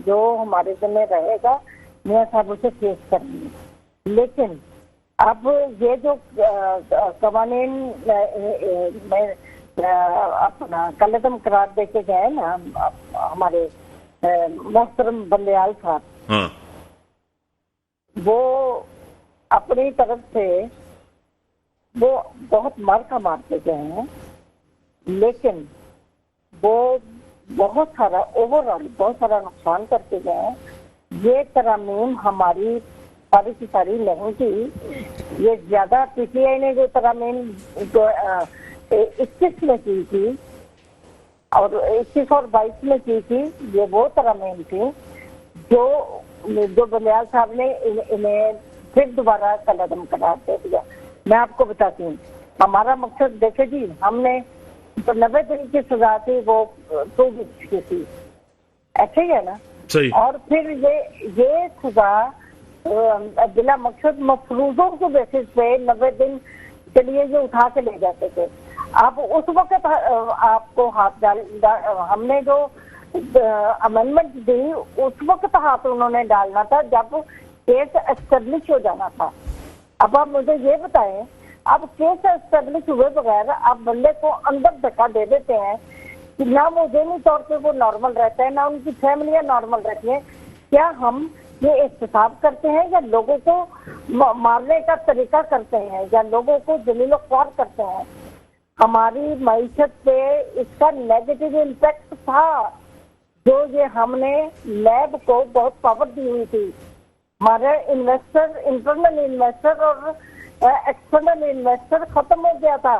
जो हमारे जिम्मे रहेगा मियां साहब उसे फेस करेंगे, लेकिन अब ये जो कवानीन में अपना कलअदम करार देके गए ना हमारे मोहतरम बंदेयाल साहब, हाँ। वो अपनी तरफ से वो बहुत मार्का मारते गए हैं, लेकिन वो बहुत सारा ओवरऑल बहुत सारा नुकसान करके गए हैं। ये तरमीम हमारी सारी की सारी नहीं थी, ये ज्यादा पीटीआई ने जो तरमीम 21 में की थी और 21 और 22 में की थी, ये वो तरमीम थी जो बलियाल साहब ने इन्हें फिर दोबारा कलअदम करार दे दिया। मैं आपको बताती हूँ, हमारा मकसद देखे जी, हमने तो 90 दिन की सजा थी, वो 2 वीक की थी, ऐसे ही है ना? सही। और फिर ये सजा बिला मकसद मफरूजों के बेसिस पे 90 दिन के लिए ये उठा के ले जाते थे। अब उस वक्त आपको हाथ हमने जो अमेंडमेंट दी, उस वक्त हाथ उन्होंने डालना था जब केस एस्टेब्लिश हो जाना था। अब आप मुझे ये बताएं, अब केस एस्टेब्लिश हुए बगैर आप बंदे को अंदर धक्का दे देते हैं कि ना वो जहनी तौर पे वो नॉर्मल रहता है, ना उनकी फैमिलियां नॉर्मल रहती है। क्या हम ये एहतसाब करते हैं या लोगों को मारने का तरीका करते हैं या लोगों को जलीलो ख्वार करते हैं? हमारी मईशत पे इसका नेगेटिव इम्पैक्ट था, जो ये हमने लैब को बहुत पावर दी हुई थी। हमारे इन्वेस्टर, इंटरनल इन्वेस्टर और एक्सटर्नल इन्वेस्टर खत्म हो गया था।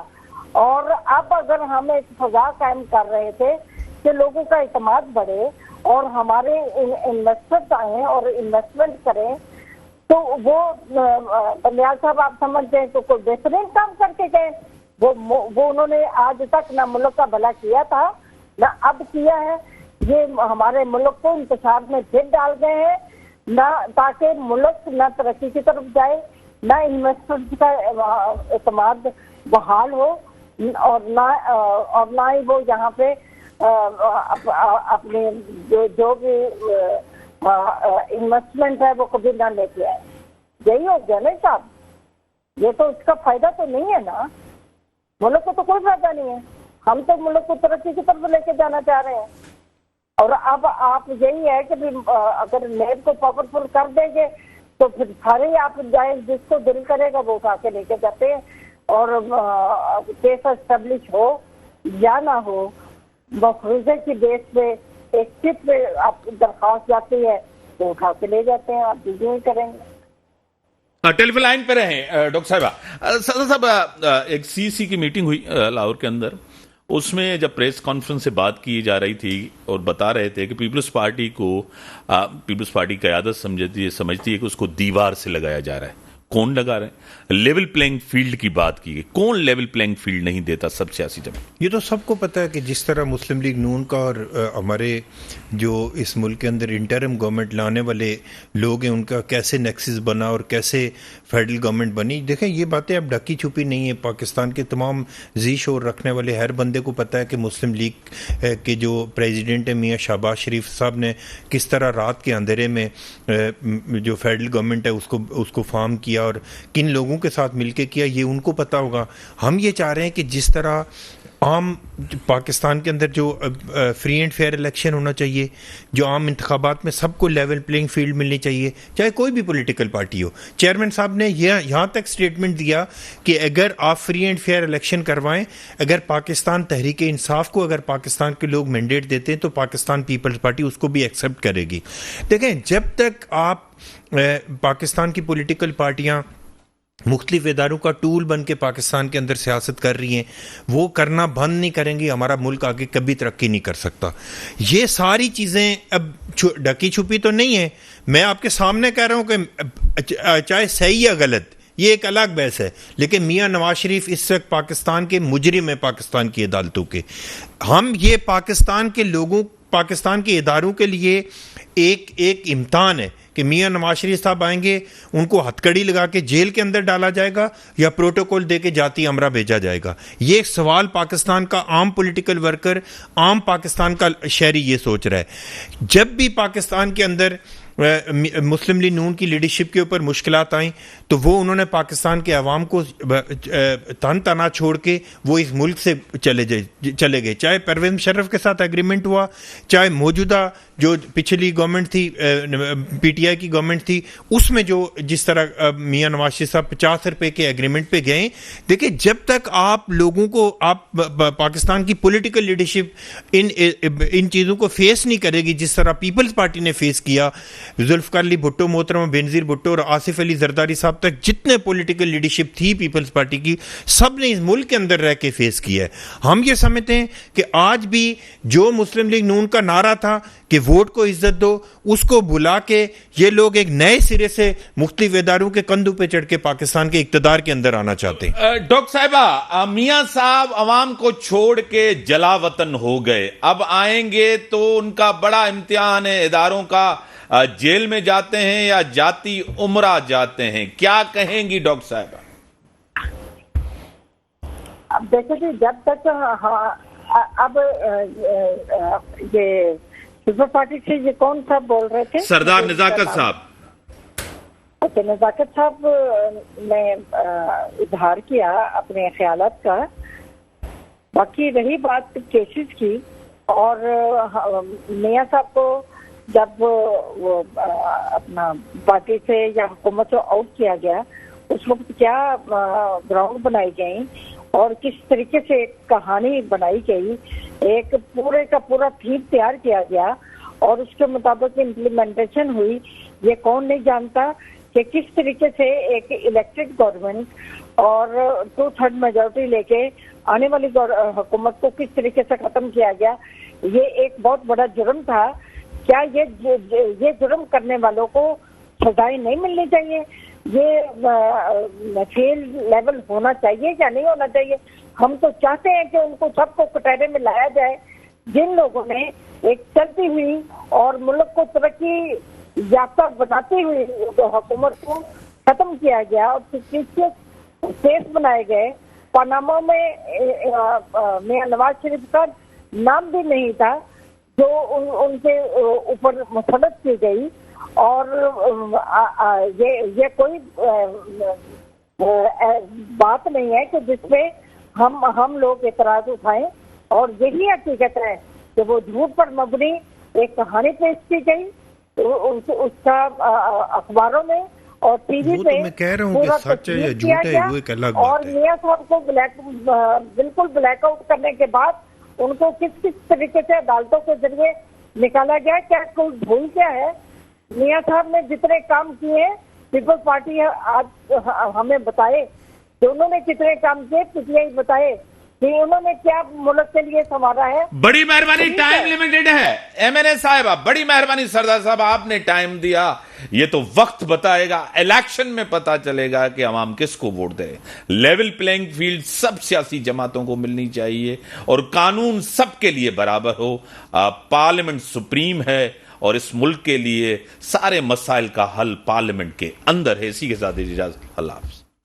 और अब अगर हम एक सजा कायम कर रहे थे कि लोगों का इत्मीनान बढ़े और हमारे इन्वेस्टर्स आए और इन्वेस्टमेंट करें, तो वो बलियाल साहब आप समझते हैं तो कोई बेहतरीन काम करके गए। वो उन्होंने आज तक ना मुल्क का भला किया था ना अब किया है। ये हमारे मुल्क को इंतशार में फिर डाल गए हैं, ना ताकि मुल्क ना तरक्की की तरफ जाए, ना इन्वेस्टर्स का इत्मीनान बहाल हो और ना ही वो यहाँ पे अपने जो भी इन्वेस्टमेंट है वो कभी ना लेके आए। यही हो गया ना साहब, ये तो इसका फायदा तो नहीं है ना, मुल्क को तो कोई फायदा नहीं है। हम तो मुल्क को तरक्की की तरफ लेके जाना चाह रहे हैं। और अब आप यही है कि अगर नेब को पावरफुल कर देंगे तो फिर सारे आप जाए, जिसको दिल करेगा वो उठा के लेके जाते हैं। और केस एस्टेब्लिश हो या ना हो, मफरूजे की बेस पे एक चिप पे आप दरखास्त जाती है तो उठा के ले जाते हैं। आप यूं करेंगे। टेलीफोन लाइन पे रहे डॉक्टर साहब। सदर साहब, एक सीसी की मीटिंग हुई लाहौर के अंदर, उसमें जब प्रेस कॉन्फ्रेंस से बात की जा रही थी और बता रहे थे कि पीपल्स पार्टी क़यादत समझती है कि उसको दीवार से लगाया जा रहा है। कौन लगा रहे हैं? लेवल प्लेइंग फील्ड की बात की गई। कौन लेवल प्लेइंग फील्ड नहीं देता सब सियासी जगह? ये तो सबको पता है कि जिस तरह मुस्लिम लीग नून का और हमारे जो इस मुल्क के अंदर इंटरिम गवर्नमेंट लाने वाले लोग हैं, उनका कैसे नेक्सस बना और कैसे फेडरल गवर्नमेंट बनी। देखें, ये बातें अब ढकी छुपी नहीं है। पाकिस्तान के तमाम जी शोर रखने वाले हर बंदे को पता है कि मुस्लिम लीग के जो प्रेसिडेंट है मियाँ शहबाज शरीफ साहब ने किस तरह रात के अंधेरे में जो फेडरल गवर्नमेंट है उसको फॉर्म किया और किन लोगों के साथ मिलके किया, ये उनको पता होगा। हम ये चाह रहे हैं कि जिस तरह आम पाकिस्तान के अंदर जो फ्री एंड फेयर इलेक्शन होना चाहिए, जो आम इंतखाबात में सबको लेवल प्लेइंग फील्ड मिलनी चाहिए, चाहे कोई भी पॉलिटिकल पार्टी हो। चेयरमैन साहब ने यहाँ तक स्टेटमेंट दिया कि अगर आप फ्री एंड फेयर इलेक्शन करवाएं, अगर पाकिस्तान तहरीक इंसाफ को अगर पाकिस्तान के लोग मैंडेट देते हैं तो पाकिस्तान पीपल्स पार्टी उसको भी एक्सेप्ट करेगी। देखें, जब तक आप पाकिस्तान की पॉलिटिकल पार्टियां मुख्तलिफ इदारों का टूल बन के पाकिस्तान के अंदर सियासत कर रही हैं, वो करना बंद नहीं करेंगी, हमारा मुल्क आगे कभी तरक्की नहीं कर सकता। ये सारी चीज़ें अब ढकी छुपी तो नहीं है। मैं आपके सामने कह रहा हूँ कि चाहे सही या गलत, ये एक अलग बहस है, लेकिन मियाँ नवाज शरीफ इस वक्त पाकिस्तान के मुजरिम है, पाकिस्तान की अदालतों के। हम ये पाकिस्तान के लोगों, पाकिस्तान के इदारों के लिए एक इम्तिहान है कि मियाँ नवाज शरीफ साहब आएंगे, उनको हथकड़ी लगा के जेल के अंदर डाला जाएगा या प्रोटोकॉल दे के जाती अमरा भेजा जाएगा। ये एक सवाल पाकिस्तान का आम पॉलिटिकल वर्कर, आम पाकिस्तान का शहरी ये सोच रहा है। जब भी पाकिस्तान के अंदर मुस्लिम लीग नून की लीडरशिप के ऊपर मुश्किलात आई तो वो उन्होंने पाकिस्तान के अवाम को तन तना छोड़ के वो इस मुल्क से चले गए। चाहे परवेज मुशर्रफ के साथ एग्रीमेंट हुआ, चाहे मौजूदा जो पिछली गवर्नमेंट थी, पीटीआई की गवर्नमेंट थी, उसमें जो जिस तरह मियां नवाज शरीफ साहब 50 रुपए के एग्रीमेंट पे गए। देखिए, जब तक आप लोगों को पाकिस्तान की पॉलिटिकल लीडरशिप इन चीज़ों को फेस नहीं करेगी जिस तरह पीपल्स पार्टी ने फेस किया, जुल्फकार अली भुट्टो, मोहतरमा बेनजीर भुट्टो और आसिफ अली जरदारी साहब तक जितने पॉलिटिकल लीडरशिप थी पीपल्स पार्टी की, सब ने इस मुल्क के अंदर रह के फेस किया है। हम ये समझते हैं कि आज भी जो मुस्लिम लीग नून का नारा था कि वोट को इज्जत दो, उसको भुला के ये लोग एक नए सिरे से मुख्तलिफ इदारों के कंधों पे चढ़ के पाकिस्तान के इक्तदार के अंदर आना चाहते हैं। डॉक्टर साहिबा, मियां साहब अवाम को छोड़ के जलावतन हो गए, अब आएंगे तो उनका बड़ा इम्तिहान है इदारों का। जेल में जाते हैं या जाती उम्रा जाते हैं, क्या कहेंगी डॉक्टर साहिबा? अब देखो जी, जब तक अब ये पीपल्स पार्टी से ये कौन साहब बोल रहे थे? सरदार नजाकत साहब। अच्छा, नजाकत साहब ने इजहार किया अपने ख्यालात का। बाकी रही बात केसेस की, और मियां साहब को जब वो अपना पार्टी से या हुकूमत से आउट किया गया, उस वक्त क्या ग्राउंड बनाई गई और किस तरीके से कहानी बनाई गई, एक पूरे का पूरा थीम तैयार किया गया और उसके मुताबिक इम्प्लीमेंटेशन हुई, ये कौन नहीं जानता कि किस तरीके से एक इलेक्टेड गवर्नमेंट और 2/3 मेजोरिटी लेके आने वाली हुकूमत को किस तरीके से खत्म किया गया। ये एक बहुत बड़ा जुर्म था। क्या ये जुर्म करने वालों को सजाएं नहीं मिलनी चाहिए? ये फेल लेवल होना चाहिए या नहीं होना चाहिए? हम तो चाहते हैं कि उनको सबको कटहरे में लाया जाए जिन लोगों ने एक चलती हुई और मुल्क को तरक्की याफ्ता बनाती हुई हुकूमत को खत्म किया गया और केस बनाए गए। पनामा में मियां नवाज शरीफ का नाम भी नहीं था जो उनके ऊपर मुसल्लत की गई, और ये कोई बात नहीं है कि जिसमें हम लोग एतराज उठाएं। और यही हकीकत है कि वो झूठ पर मबनी एक कहानी पेश की गई, उसका अखबारों में और टीवी पे मैं कह रहा हूँ कि सच है या झूठ है वो एक अलग बात है। और मियां साहब को बिल्कुल ब्लैकआउट करने के बाद उनको किस किस तरीके से अदालतों के जरिए निकाला गया, क्या कोई भूल क्या है? मियां साहब ने जितने काम किए पीपल्स पार्टी आज हमें बताए कि उन्होंने कितने काम किए, पीटीआई बताए कि उन्होंने क्या मुल्क के लिए संवारा है। बड़ी मेहरबानी, टाइम लिमिटेड है। एमएनए साहिबा, बड़ी मेहरबानी सरदार साहब, आपने टाइम दिया। ये तो वक्त बताएगा, इलेक्शन में पता चलेगा कि अवाम किसको वोट दे। लेवल प्लेइंग फील्ड सब सियासी जमातों को मिलनी चाहिए और कानून सबके लिए बराबर हो। पार्लियामेंट सुप्रीम है और इस मुल्क के लिए सारे मसाइल का हल पार्लियामेंट के अंदर है। इसी के साथ इजाजत, अल्लाह हाफ़िज़।